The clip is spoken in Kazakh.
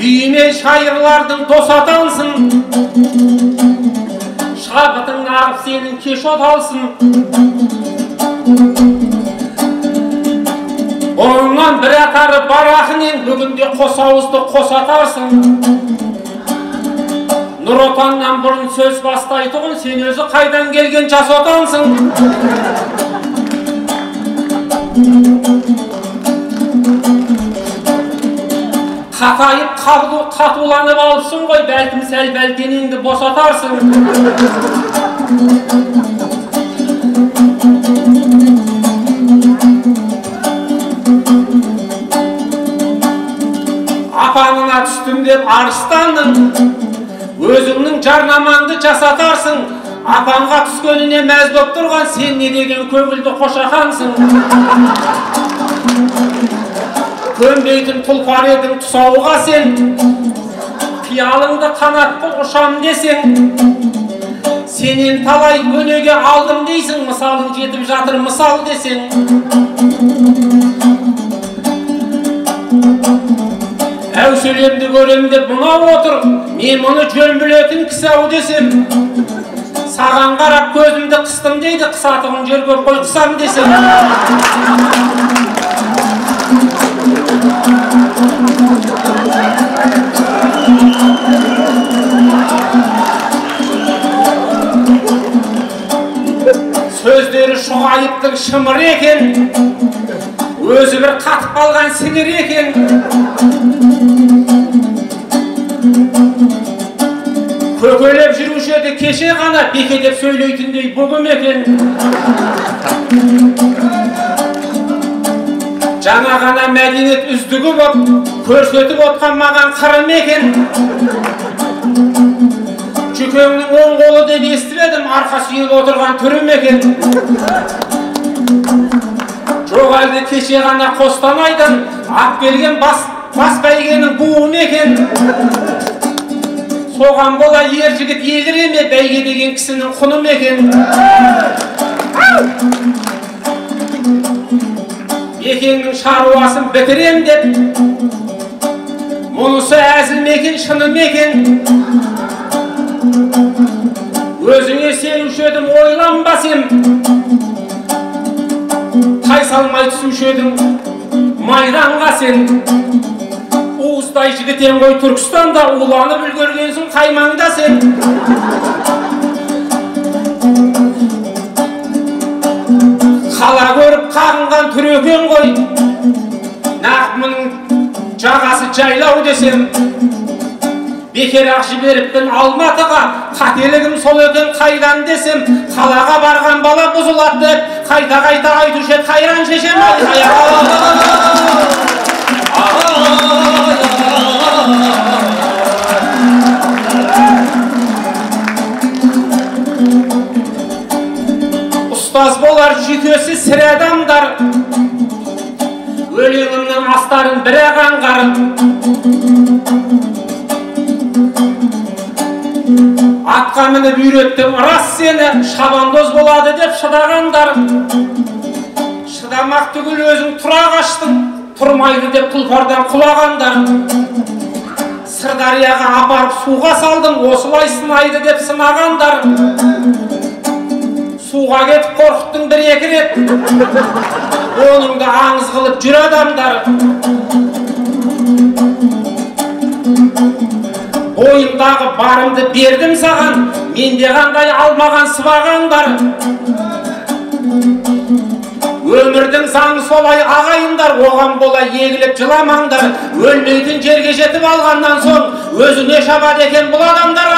Үйіне шайырлардың тосатансың, шабытың ағып сенің кеш оталсың. Онынан бір атары бар ақынен бүгінде қос ауызды қосатарсың. Нұр отаннан бұрын сөз бастайтұғын, сен өзі қайдан келген жас отансың. Қатайып қатуланып алыпсың ғой, бәлкім сәл-бәл денеңді босатарсың. Апанына түстім деп арыстандың, өзіңнің жарнамаңды жасатарсың. Апанға түскеніне мәз боп тұрған, сен не деген көңілді қошақансың. Көнбейтін тұлпар едің тұсауға сен, қиялыңды қанатты ұшам десең. Сенен талай өнеге алдым дейсің, мысалың жетіп жатыр мысал десең. Әуселемді көрем деп мұнау отыр, мен мұны жөн білетін кісі-ау десем. Саған қарап көзімді қыстым дейді, қысатығын жер көп қой қысам десем. Сөздері шұғайыптың шымыр екен, өзі бір қатып қалған сіңір екен. Көкелеп жүруші еді кеше ғана, бекедеп сөйлейтіндей бүгім екен. Жаңа ғана мәдениет үздігі боп, көрсетіп отқан маған қырым екен. Жүкеңнің оң қолы деп естіп едім, арқа сүйеп отырған түрім екен. Жоқ әлде кеше ғана Қостанайдан ап келген бас бәйгенің буым екен. Соған бола ер жігіт еліреме, бәйге деген кісінің құным екен. Екеңнің шаруасын бітірем деп, мұнысы әзіл мекен, шыны мекен. Өзіңе сенуші едім, ойланбас ем. Тайсалмай түсуші едім, майданға сен. Уыстай жігітен ғой Түркістанда, уланып үлгергенсің қаймаңда сен. Қала көріп қағынған түрекең ғой, нақ мұның жағасы жайлау десем. Бекер ақ жіберіппін Алматыға, қателігім сол екен қайдан десем. Қалаға барған бала бұзылады деп, қайта-қайта айтушы еді қайран шешем. Ұстаз болар жүйкесі сірі адамдар, өлеңімнің астарын бір ағанғарып. Атқа мініп үйреттім рас сені, шабандоз болады деп шыдағандар. Шыдамақ түгіл өзің тұра қаштың, тұрмайды деп тұлпардан құлағандар. Сырдарияға апарып суға салдың, осылай сынайды деп сынағандар. Суға кетіп қорқыттың бір-екі рет, оныңды аңыз қылып жүр адамдар. Ойымдағы барымды бердім саған, менде қандай алмаған сыбағандар. Өмірдің заңы солай ағайындар, оған бола егіліп жыламаңдар. Өлмейтін жерге жетіп алғаннан соң, өзіне шабады екен бұл адамдар.